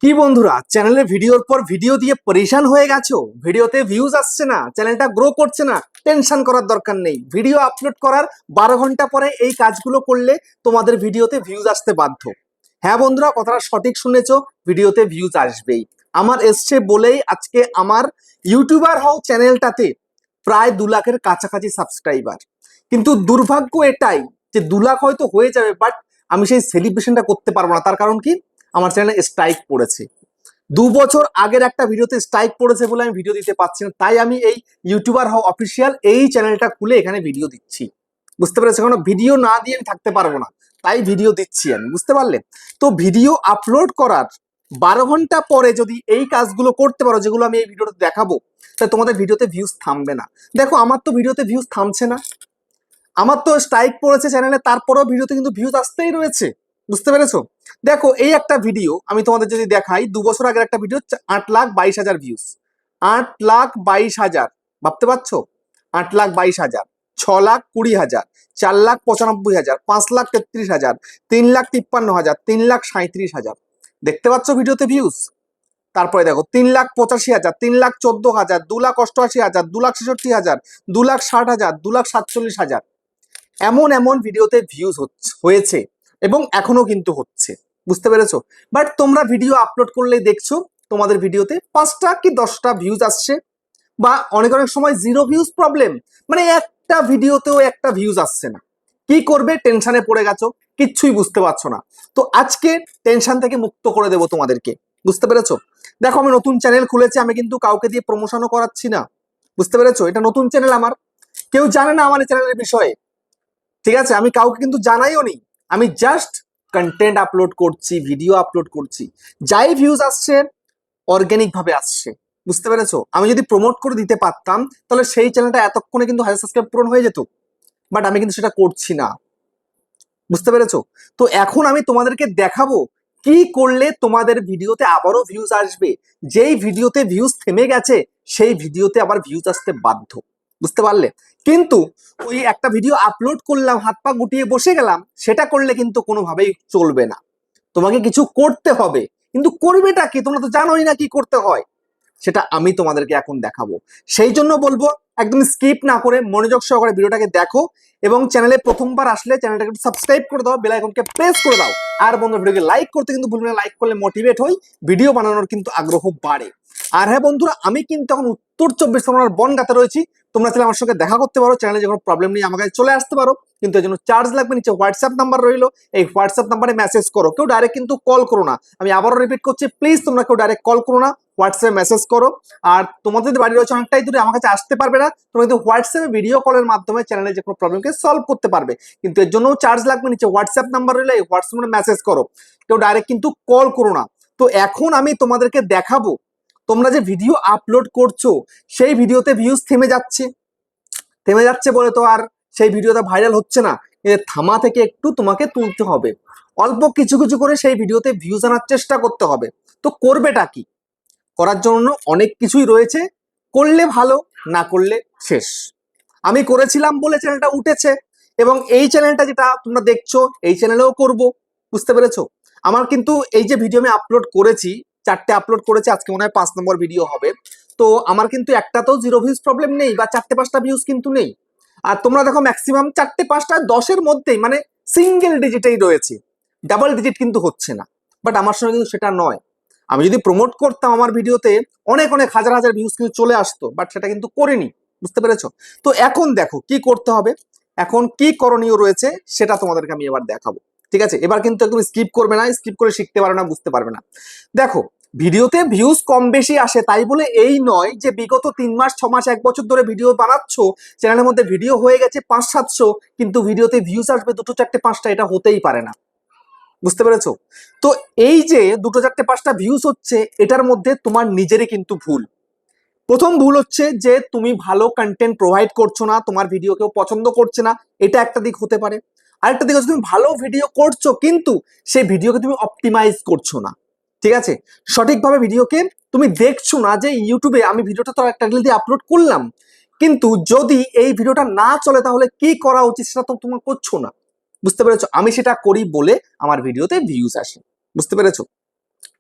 কি বন্ধুরা, চ্যানেলে ভিডিওর পর ভিডিও দিয়ে পরেশান হয়ে গেছো? ভিডিওতে ভিউজ আসছে না, চ্যানেলটা গ্রো করছে না? টেনশন করার দরকার নেই। ভিডিও আপলোড করার 12 ঘন্টা পরে এই কাজগুলো করলে তোমাদের ভিডিওতে ভিউজ আসতে বাধ্য। হ্যাঁ বন্ধুরা, কথাটা সঠিক শুনেছো, ভিডিওতে ভিউজ আসবেই। আমার এসছে বলেই আজকে আমার ইউটিউবার হও চ্যানেলটাতে প্রায় 2 লাখের কাছাকাছি সাবস্ক্রাইবার। কিন্তু দুর্ভাগ্য এটাই যে 2 লাখ হয়তো হয়ে যাবে, বাট আমি সেই সেলিব্রেশনটা করতে পারবো না। তার কারণ কি, আমার চ্যানেলে স্ট্রাইক পড়েছে। 2 বছর আগের একটা ভিডিওতে স্ট্রাইক পড়েছে বলে আমি ভিডিও দিতে পারছি না। তাই আমি এই ইউটিউবার হও অফিসিয়াল এই চ্যানেলটা খুলে এখানে ভিডিও দিচ্ছি। বুঝতে পেরেছো? কারণ ভিডিও না দিয়ে আমি থাকতে পারবো না, তাই ভিডিও দিচ্ছি আমি। বুঝতে পারলে? তো ভিডিও আপলোড করার 12 ঘন্টা পরে যদি এই কাজগুলো করতে পারো, যেগুলো আমি এই ভিডিওতে দেখাবো, তাহলে তোমাদের ভিডিওতে ভিউজ থামবে না। দেখো, আমার তো ভিডিওতে ভিউজ থামছে না, আমার তো স্ট্রাইক পড়েছে চ্যানেলে, তারপরেও ভিডিওতে কিন্তু ভিউজ আসতেই রয়েছে। বুঝতে পেরেছো? দেখো, এই একটা ভিডিও আমি তোমাদের যদি দেখাই, 2 বছর আগের একটা ভিডিও, 8,22,000 ভিউজ। 8,22,000, ভাবতে পারছো? 8,22,000, 6,20,000, 4,95,000, 5,33,000, 3,53,000, 3,37,000। দেখতে পাচ্ছ ভিডিওতে ভিউজ? তারপরে দেখো 3,85,000, 3,14,000, 2,88,000, 2,66,000, 2,60,000, 2,47,000। এমন এমন ভিডিওতে ভিউজ হয়েছে এবং এখনো কিন্তু হচ্ছে। বুঝতে পেরেছো? বাট তোমরা ভিডিও আপলোড করলেই দেখছো তোমাদের ভিডিওতে 5টা কি 10টা ভিউজ আসছে, বা অনেক অনেক সময় 0 ভিউজ প্রবলেম, মানে একটা ভিডিওতেও একটা ভিউজ আসছে না। কি করবে? টেনশনে পড়ে গেছো, কিচ্ছুই বুঝতে পারছো না। তো আজকে টেনশন থেকে মুক্ত করে দেবো তোমাদেরকে। বুঝতে পেরেছো? দেখো, আমি নতুন চ্যানেল খুলেছি, আমি কিন্তু কাউকে দিয়ে প্রমোশনও করাচ্ছি না। বুঝতে পেরেছো? এটা নতুন চ্যানেল আমার, কেউ জানে না আমার এই চ্যানেলের বিষয়ে। ঠিক আছে, আমি কাউকে কিন্তু জানাইও নি। আমি জাস্ট কন্টেন্ট আপলোড করছি, ভিডিও আপলোড করছি। যাই ভিউজ আসছে অর্গানিক ভাবে আসছে। বুঝতে পেরেছো? আমি যদি প্রমোট করে দিতে পারতাম তাহলে সেই চ্যানেলটা এতক্ষণে কিন্তু 1000 সাবস্ক্রাইব পূরণ হয়ে যেত, বাট আমি কিন্তু সেটা করছি না। বুঝতে পেরেছো? তো এখন আমি তোমাদেরকে দেখাবো কি করলে তোমাদের ভিডিওতে আবারও ভিউজ আসবে। যেই ভিডিওতে ভিউজ থেমে গেছে সেই ভিডিওতে আবার ভিউজ আসতে বাধ্য। বুঝতে পারলে? কিন্তু ওই একটা ভিডিও আপলোড করলাম, হাত পা গুটিয়ে বসে গেলাম, সেটা করলে কিন্তু কোনোভাবেই চলবে না। তোমাকে কিছু করতে হবে, কিন্তু করবেটা কি তোমরা তো জানোই না কি করতে হয়। সেটা আমি তোমাদেরকে এখন দেখাবো। সেই জন্য বলবো, একদম স্কিপ না করে মনোযোগ সহকারে ভিডিওটাকে দেখো, এবং চ্যানেলে প্রথমবার আসলে চ্যানেলটাকে একটু সাবস্ক্রাইব করে দাও, বেল আইকনকে প্রেস করে দাও। আর বন্ধু, ভিডিওকে লাইক করতে কিন্তু ভুলবে না, লাইক করলে মোটিভেট হই, ভিডিও বানানোর কিন্তু আগ্রহ বাড়ে। আর হ্যাঁ বন্ধুরা, আমি কিন্তু এখন উত্তর 24 পরগনার বনগাঁতে রয়েছি। তোমরা চাইলে আমার সঙ্গে দেখা করতে পারো, চ্যানেলে যে কোনো প্রবলেম নেই, আমার কাছে চলে আসতে পারো। কিন্তু এর জন্য চার্জ লাগবে। নিচে হোয়াটসঅ্যাপ নাম্বার রইলো, এই হোয়াটসঅ্যাপ নাম্বারে মেসেজ করো। কেউ ডাইরেক্ট কিন্তু কল করো না। আমি আবারও রিপিট করছি, প্লিজ তোমরা কেউ ডাইরেক্ট কল করো না, হোয়াটসঅ্যাপে মেসেজ করো। আর তোমাদের যদি বাড়ি রয়েছে অনেকটাই দূরে, আমার কাছে আসতে পারবে না, তোমরা কিন্তু হোয়াটসঅ্যাপে ভিডিও কলের মাধ্যমে চ্যানেলে যে কোনো প্রবলেমকে সলভ করতে পারবে। কিন্তু এর জন্য চার্জ লাগবে। নিচে হোয়াটসঅ্যাপ নাম্বার রইলো, এই হোয়াটসঅ্যাপে মেসেজ করো, কেউ ডাইরেক্ট কিন্তু কল করো না। তো এখন আমি তোমাদেরকে দেখাবো, তোমরা যে ভিডিও আপলোড করছো সেই ভিডিওতে ভিউজ থেমে যাচ্ছে। থেমে যাচ্ছে বলে তো আর সেই ভিডিওটা ভাইরাল হচ্ছে না। থামা থেকে একটু তোমাকে তুলতে হবে, অল্প কিছু কিছু করে সেই ভিডিওতে ভিউজ আনার চেষ্টা করতে হবে। তো করবেটা কি? করার জন্য অনেক কিছুই রয়েছে, করলে ভালো, না করলে শেষ। আমি করেছিলাম বলে চ্যানেলটা উঠেছে, এবং এই চ্যানেলটা যেটা তোমরা দেখছো এই চ্যানেলেও করব। বুঝতে পেরেছো? আমার কিন্তু এই যে ভিডিও আমি আপলোড করেছি, 4টে আপলোড করেছি, আজকে মনে হয় 5 নম্বর ভিডিও হবে। তো আমার কিন্তু একটাতেও 0 ভিউজ প্রবলেম নেই, বা 4টে 5টা ভিউজ কিন্তু নেই। আর তোমরা দেখো ম্যাক্সিমাম 4টে 5টা 10-এর মধ্যেই, মানে সিঙ্গেল ডিজিটেই রয়েছে, ডাবল ডিজিট কিন্তু হচ্ছে না। বাট আমার সঙ্গে কিন্তু সেটা নয়। আমি যদি প্রমোট করতাম আমার ভিডিওতে অনেক অনেক হাজার হাজার ভিউজ কিন্তু চলে আসতো, বাট সেটা কিন্তু করিনি। বুঝতে পেরেছো? তো এখন দেখো কি করতে হবে, এখন কি করণীয় রয়েছে সেটা তোমাদেরকে আমি এবার দেখাবো। ঠিক আছে? এবার কিন্তু একদম স্কিপ করবে না, স্কিপ করে শিখতে পারবে না, বুঝতে পারবে না। দেখো, ভিডিওতে ভিউজ কম বেশি আসে তাই বলে এই নয় যে বিগত 3 মাস 6 মাস 1 বছর ধরে ভিডিও বানাচ্ছ, চ্যানেলের মধ্যে ভিডিও হয়ে গেছে 500-700, কিন্তু ভিডিওতে ভিউজ আসবে 2-4-5টা, এটা হতেই পারে না। বুঝতে পেরেছো? তো এই যে 2-4-5টা ভিউজ হচ্ছে, এটার মধ্যে তোমার নিজেরই কিন্তু ভুল। প্রথম ভুল হচ্ছে যে তুমি ভালো কন্টেন্ট প্রোভাইড করছো না, তোমার ভিডিও কেউ পছন্দ করছে না, এটা একটা দিক হতে পারে। আরেকটা দিক হচ্ছে তুমি ভালো ভিডিও করছো কিন্তু সেই ভিডিওকে তুমি অপটিমাইজ করছো না। ঠিক আছে? সঠিকভাবে ভিডিওকে তুমি দেখছো না, যে ইউটিউবে আমি ভিডিওটা তো একটা টাইটেল দিয়ে আপলোড করলাম, কিন্তু যদি এই ভিডিওটা না চলে তাহলে কি করা উচিত সেটা তো তোমার করছো না। বুঝতে পেরেছো? আমি সেটা করি বলে আমার ভিডিওতে ভিউজ আসে। বুঝতে পেরেছো?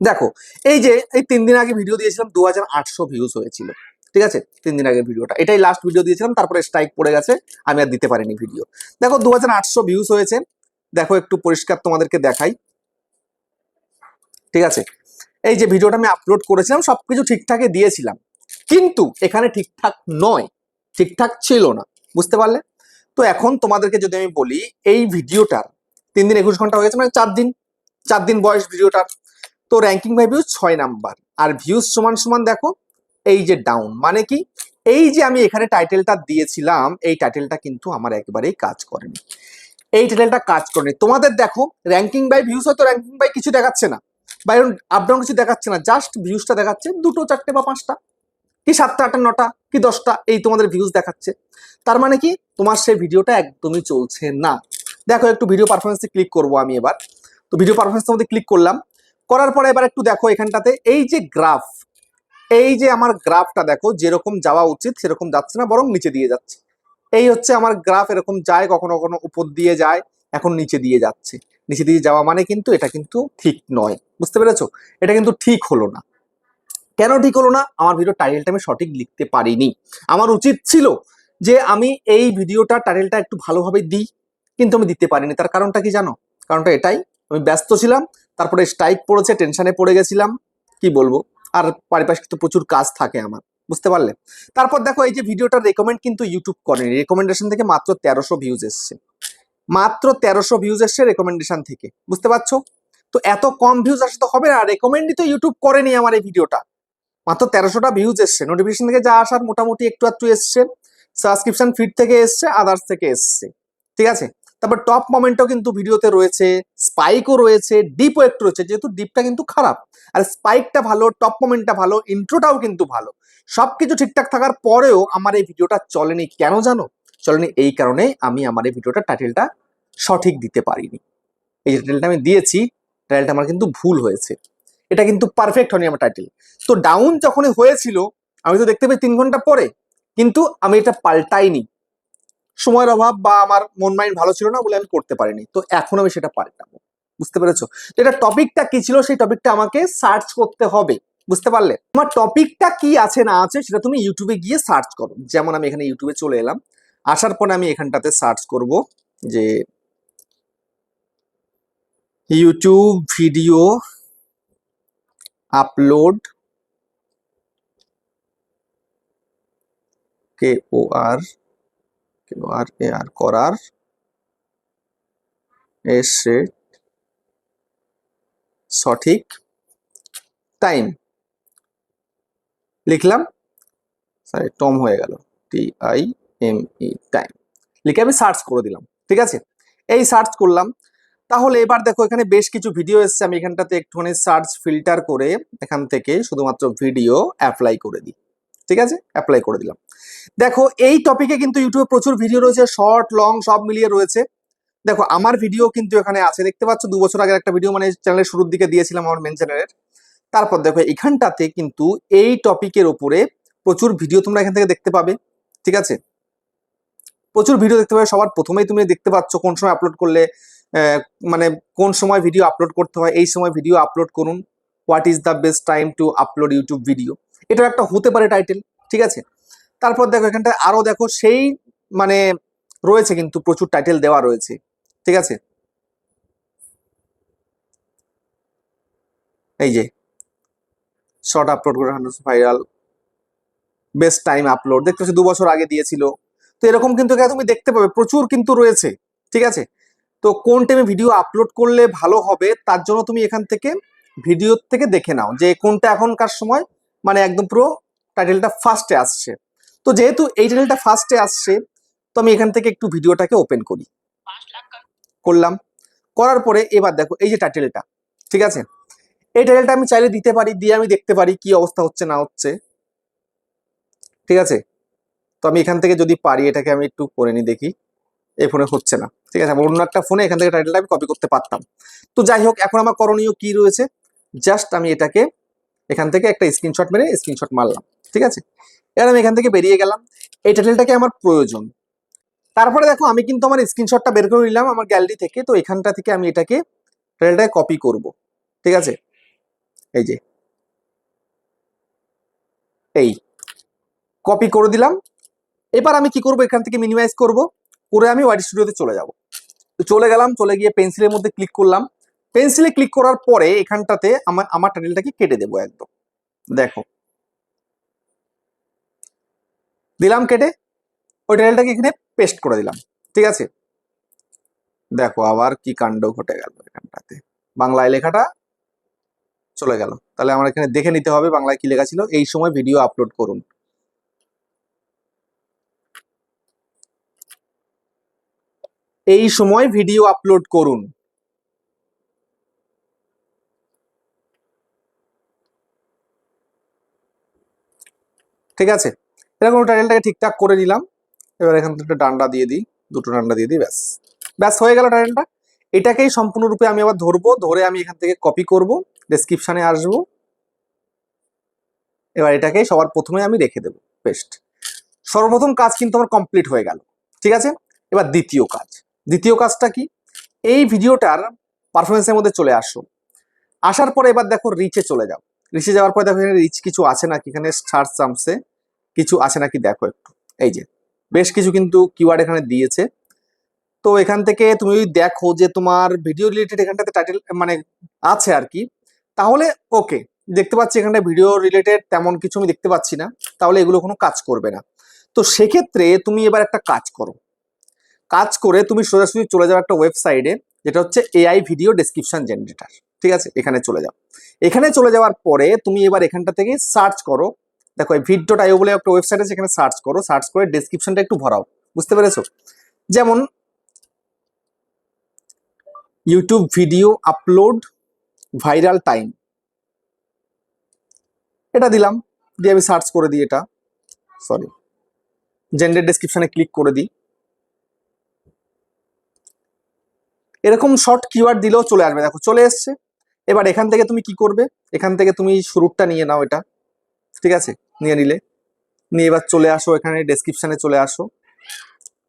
দেখো এই যে এই 3 দিন আগে ভিডিও দিয়েছিলাম 2800 ভিউজ হয়েছিল, ঠিক আছে? 3 দিন আগের ভিডিওটা, এটাই লাস্ট ভিডিও দিয়েছিলাম, তারপরে স্ট্রাইক পড়ে গেছে, আমি আর দিতে পারিনি ভিডিও। দেখো 2800 ভিউজ হয়েছে, দেখো একটু পরিষ্কার তোমাদেরকে দেখাই, ঠিক আছে? এই যে ভিডিওটা আমি আপলোড করেছিলাম সবকিছু ঠিকঠাকই দিয়েছিলাম, কিন্তু এখানে ঠিকঠাক নয়, ঠিকঠাক ছিল না, বুঝতে পারলে? তো এখন তোমাদেরকে যদি আমি বলি এই ভিডিওটার 3 দিন 21 ঘন্টা হয়ে গেছে, মানে 4 দিন, 4 দিন বয়স ভিডিওটার, তো র্যাঙ্কিং বাই ভিউজ 6 নাম্বার, আর ভিউজ সমান সমান দেখো এই যে ডাউন, মানে কি এই যে আমি এখানে টাইটেলটা দিয়েছিলাম এই টাইটেলটা কিন্তু আমার একেবারেই কাজ করেনি, এই টাইটেলটা কাজ করেনি। তোমাদের দেখো র্যাঙ্কিং বাই ভিউজ হয়তো র্যাঙ্কিং বাই কিছু দেখাচ্ছে না, বা এরকম আপডাউন কিছু দেখাচ্ছে না, জাস্ট ভিউজটা দেখাচ্ছে 2টো 4টে বা 5টা কি 7টা 8টা 9টা কি 10টা, এই তোমাদের ভিউজ দেখাচ্ছে। তার মানে কি তোমার সেই ভিডিওটা একদমই চলছে না। দেখো একটু ভিডিও পারফরমেন্সে ক্লিক করবো আমি এবার, তো ভিডিও পারফরমেন্স মধ্যে ক্লিক করলাম, করার পরে এবার একটু দেখো এখানটাতে এই যে গ্রাফ, এই যে আমার গ্রাফটা দেখো যেরকম যাওয়া উচিত সেরকম যাচ্ছে না, বরং নিচে দিয়ে যাচ্ছে। এই হচ্ছে আমার গ্রাফ, এরকম যায়, কখনো কখনো উপর দিয়ে যায়, এখন নিচে দিয়ে যাচ্ছে। নিচে দিয়ে যাওয়া মানে কিন্তু এটা কিন্তু ঠিক নয়, বুঝতে পেরেছো? এটা কিন্তু ঠিক হলো না। কেন ঠিক হলো না? আমার ভিডিও টাইটেলটা আমি সঠিক লিখতে পারিনি। আমার উচিত ছিল যে আমি এই ভিডিওটা টাইটেলটা একটু ভালোভাবে দিই, কিন্তু আমি দিতে পারিনি। তার কারণটা কি জানো? কারণটা এটাই, আমি ব্যস্ত ছিলাম, তারপরে স্ট্রাইক পড়েছে, টেনশনে পড়ে গেছিলাম, কি বলবো, আর পারিপার্শ্বিক তো প্রচুর কাজ থাকে আমার, বুঝতে পারলে? তারপর দেখো এই যে ভিডিওটার রেকমেন্ড কিন্তু ইউটিউব করেনি, রেকমেন্ডেশন থেকে মাত্র 1300 ভিউজ এসছে, মাত্র 1300 ভিউজ এসছে রেকমেন্ডেশন থেকে, বুঝতে পারছো? তো এত কম ভিউজ আসলে তো হবে না, রেকমেন্ডই তো ইউটিউব করেনি আমার এই ভিডিওটা, মাত্র 1300টা ভিউজ এসছে, নোটিফিকেশন থেকে যা আসার মোটামুটি একটু একটু এসছে, সাবস্ক্রিপশন ফিড থেকে এসছে, আদার্স থেকে এসছে, ঠিক আছে? তারপর টপ মোমেন্টও কিন্তু ভিডিওতে রয়েছে, স্পাইকও রয়েছে, ডিপও একটু রয়েছে, যেহেতু ডিপটা কিন্তু খারাপ, আর স্পাইকটা ভালো, টপ মোমেন্টটা ভালো, ইন্ট্রোটাও কিন্তু ভালো, সবকিছু ঠিকঠাক থাকার পরেও আমার এই ভিডিওটা চলেনি। কেন জানো চলেনি? এই কারণে আমি আমার এই ভিডিওটা টাইটেলটা সঠিক দিতে পারিনি। এই যে টাইটেলটা আমি দিয়েছি, টাইটেলটা আমার কিন্তু ভুল হয়েছে, এটা কিন্তু পারফেক্ট হয়নি আমার টাইটেল। তো ডাউন যখনই হয়েছিল আমি তো দেখতে পাই 3 ঘন্টা পরে, কিন্তু আমি এটা পাল্টাইনি, সময়ের অভাব বা আমার মন মাইন্ড ভালো ছিল না বলে আমি করতে পারিনি। তো এখন আমি সেটা পাল্টাবো, বুঝতে পেরেছো? তো এটা টপিকটা কি ছিল সেই টপিকটা আমাকে সার্চ করতে হবে, বুঝতে পারলে? তোমার টপিকটা কি আছে না আছে সেটা তুমি ইউটিউবে গিয়ে সার্চ করো। যেমন আমি এখানে ইউটিউবে চলে এলাম, আসার পরে আমি এখানটাতে সার্চ করব যে ইউটিউব ভিডিও আপলোড, কে ও আর এ আর করার এসে সঠিক টাইম লিখলাম, সরি টম হয়ে গেল, TIME টাইম লিখে আমি সার্চ করে দিলাম, ঠিক আছে? এই সার্চ করলাম, তাহলে এবার দেখো এখানে বেশ কিছু ভিডিও এসছে, আমি এখানটাতে একটুখানি সার্চ ফিল্টার করে এখান থেকে শুধুমাত্র ভিডিও অ্যাপ্লাই করে দিই, ঠিক আছে? অ্যাপ্লাই করে দিলাম। দেখো এই টপিকে কিন্তু ইউটিউবে প্রচুর ভিডিও রয়েছে, শর্ট লং সব মিলিয়ে রয়েছে। দেখো আমার ভিডিও কিন্তু এখানে আছে, দেখতে পাচ্ছ 2 বছর আগের একটা ভিডিও, মানে চ্যানেলের শুরুর দিকে দিয়েছিলাম আমার মেন চ্যানেলের। তারপর দেখো এখানটাতে কিন্তু এই টপিকের ওপরে প্রচুর ভিডিও তোমরা এখান থেকে দেখতে পাবে, ঠিক আছে? প্রচুর ভিডিও দেখতে পাবে, সবার প্রথমেই তুমি দেখতে পাচ্ছ কোন সময় আপলোড করলে, মানে কোন সময় ভিডিও আপলোড করতে হয়, এই সময় ভিডিও আপলোড করুন, what is the best time to upload YouTube video, এটা একটা হতে পারে টাইটেল, ঠিক আছে? তারপর দেখো এখানটা আরো দেখো সেই মানে রয়েছে কিন্তু প্রচুর টাইটেল দেওয়া রয়েছে, ঠিক আছে? এই যে শর্ট আপলোড করে ভাইরাল, বেস্ট টাইম আপলোড, দেখতে পাচ্ছি 2 বছর আগে দিয়েছিল। তো এরকম কিন্তু এখানে তুমি দেখতে পাবে প্রচুর কিন্তু রয়েছে, ঠিক আছে? তো কোন টাইমে ভিডিও আপলোড করলে ভালো হবে তার জন্য তুমি এখান থেকে ভিডিও থেকে দেখে নাও যে কোনটা এখনকার সময় মানে একদম পুরো টাইটেলটা ফার্স্টে আসছে। তো যেহেতু এই টাইটেলটা ফার্স্টে আসছে, তো আমি এখান থেকে একটু ভিডিওটাকে ওপেন করি, করলাম, করার পরে এবার দেখো এই যে টাইটেলটা, ঠিক আছে? এই টাইটেলটা আমি চাইলে দিতে পারি, দিয়ে আমি দেখতে পারি কি অবস্থা হচ্ছে না হচ্ছে, ঠিক আছে? তো আমি এখান থেকে যদি পারি এটাকে আমি একটু করে নি দেখি, এই ফোনে হচ্ছে না, ঠিক আছে? অন্য একটা ফোনে এখান থেকে টাইটেলটা আমি কপি করতে পারতাম। তো যাই হোক, এখন আমার করণীয় কি রয়েছে, জাস্ট আমি এটাকে এখান থেকে একটা স্ক্রিনশট মেরে স্ক্রিনশট মারলাম, ঠিক আছে? এবার আমি এখান থেকে বেরিয়ে গেলাম, এই টাইটেলটাকে আমার প্রয়োজন। তারপরে দেখো আমি কিন্তু আমার স্ক্রিনশটটা বের করে নিলাম আমার গ্যালারি থেকে, তো এখানটা থেকে আমি এটাকে টাইটেলটাকে কপি করব, ঠিক আছে? এই যে এই কপি করে দিলাম। এবার আমি কি করব, এখান থেকে মিনিমাইজ করব, করে আমি ওয়াইটি স্টুডিওতে চলে যাব। চলে গেলাম, চলে গিয়ে পেন্সিলের মধ্যে ক্লিক করলাম। পেন্সিলে ক্লিক করার পরে এখানটাতে আমার টাইটেলটাকে কেটে দেবো একদম। দেখো দিলাম কেটে, ওই টাইটেলটাকে এখানে পেস্ট করে দিলাম। ঠিক আছে, দেখো আবার কি কাণ্ড ঘটে গেল, এখানটাতে বাংলায় লেখাটা চলে গেল। তাহলে আমার এখানে দেখে নিতে হবে বাংলায় কি লেখা ছিল, এই সময় ভিডিও আপলোড করুন। এই সময় ভিডিও আপলোড করুন। ঠিক আছে, এরকম টাইটেলটাকে ঠিকঠাক করে নিলাম। এবার এখান থেকে ডান্ডা দিয়ে দিই, দুটো ডান্ডা দিয়ে দিই, ব্যাস ব্যাস হয়ে গেল টাইটেলটা। এটাকেই সম্পূর্ণরূপে আমি আবার ধরবো, ধরে আমি এখান থেকে কপি করব, ডেসক্রিপশনে আসবো। এবার এটাকে সবার প্রথমে আমি রেখে দেবো পেস্ট। সর্বপ্রথম কাজ কিন্তু আমার কমপ্লিট হয়ে গেল। ঠিক আছে, এবার দ্বিতীয় কাজ। দ্বিতীয় কাজটা কি, এই ভিডিওটার পারফরমেন্সের মধ্যে চলে আসো। আসার পরে এবার দেখো রিচে চলে যাও। রিচে যাওয়ার পরে দেখো এখানে রিচ কিছু আছে নাকি, এখানে সার্চ টার্মসে কিছু আছে নাকি দেখো একটু। এই যে বেশ কিছু কিন্তু কিওয়ার্ড এখানে দিয়েছে। তো এখান থেকে তুমি যদি দেখো যে তোমার ভিডিও রিলেটেড এখানটাতে টাইটেল মানে আছে আর কি, তাহলে ওকে। দেখতে পাচ্ছি এখানটা ভিডিও রিলেটেড তেমন কিছু আমি দেখতে পাচ্ছি না, তাহলে এগুলো কোনো কাজ করবে না। তো সেক্ষেত্রে তুমি এবার একটা কাজ করো, কাজ করে তুমি সোজাসুজি চলে যাও একটা ওয়েবসাইটে, যেটা হচ্ছে এআই ভিডিও ডেসক্রিপশন জেনারেটর। ঠিক আছে, এখানে চলে যাও। এখানে চলে যাওয়ার পরে তুমি এবার এখানটা থেকে সার্চ করো। দেখো এই ভিড.io বলে একটা ওয়েবসাইট আছে, এখানে সার্চ করো, সার্চ করে ডেসক্রিপশনটা একটু ভরাও। বুঝতে পেরেছো? যেমন YouTube video upload viral time, এটা দিলাম, দিয়ে আমি সার্চ করে দিই, এটা সরি জেনারেট ডেসক্রিপশনে ক্লিক করে দিই। এরকম শর্ট কিওয়ার্ড দিলেও চলে আসবে, দেখো চলে এসছে। এবার এখান থেকে তুমি কি করবে, এখান থেকে তুমি শুরুটা নিয়ে নাও এটা। ঠিক আছে, নিয়ে নিলে, নিয়ে এবার চলে আসো এখানে ডেসক্রিপশনে চলে আসো।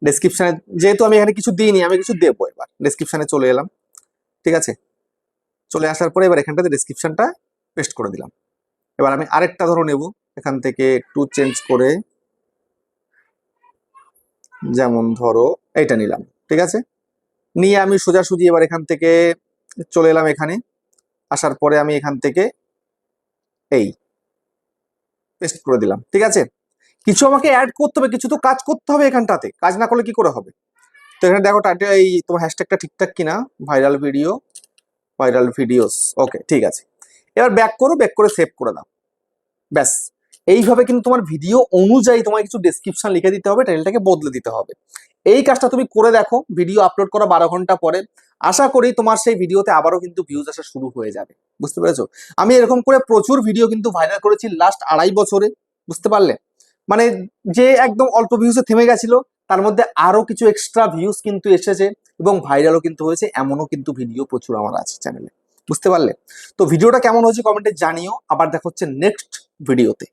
ডেসক্রিপশনে যেহেতু আমি এখানে কিছু দিইনি, আমি কিছু দেবো, এবার ডেসক্রিপশনে চলে এলাম। ঠিক আছে, চলে আসার পরে এবার এখানটাতে ডেসক্রিপশনটা পেস্ট করে দিলাম। এবার আমি আরেকটা ধরো নেব, এখান থেকে একটু চেঞ্জ করে, যেমন ধরো এইটা নিলাম। ঠিক আছে, নিয়ে আমি সোজাসুজি এবার এখান থেকে চলে এলাম এখানে। আসার পরে আমি এখান থেকে এই পেস্ট করে দিলাম। ঠিক আছে, কিছু আমাকে অ্যাড করতে হবে, কিছু তো কাজ করতে হবে এখানটাতে, কাজ না করলে কি করে হবে। তো এখানে দেখো টাইটেল এই তোমার হ্যাশট্যাগটা ঠিকঠাক কিনা, ভাইরাল ভিডিও, ভাইরাল ভিডিওস, ওকে ঠিক আছে। এবার ব্যাক করো, ব্যাক করে সেভ করে দাও, ব্যাস। এইভাবে কিন্তু তোমার ভিডিও অনুযায়ী তোমার কিছু ডেসক্রিপশন লিখে দিতে হবে, টাইটেলটাকে বদলে দিতে হবে। এই কাজটা তুমি করে দেখো, ভিডিও আপলোড করা 12 ঘন্টা পরে আশা করি তোমার সেই ভিডিওতে আবারও কিন্তু ভিউজ আসা শুরু হয়ে যাবে। বুঝতে পেরেছো? আমি এরকম করে প্রচুর ভিডিও কিন্তু ভাইরাল করেছি লাস্ট 2.5 বছরে। বুঝতে পারলে? মানে যে একদম অল্প ভিউজে থেমে গেছিল, তার মধ্যে আরো কিছু এক্সট্রা ভিউজ কিন্তু এসেছে এবং ভাইরালও কিন্তু হয়েছে, এমনও কিন্তু ভিডিও প্রচুর আমার আছে চ্যানেলে। বুঝতে পারলে? তো ভিডিওটা কেমন হয়েছে কমেন্টে জানিও। আবার দেখা হচ্ছে নেক্সট ভিডিওতে।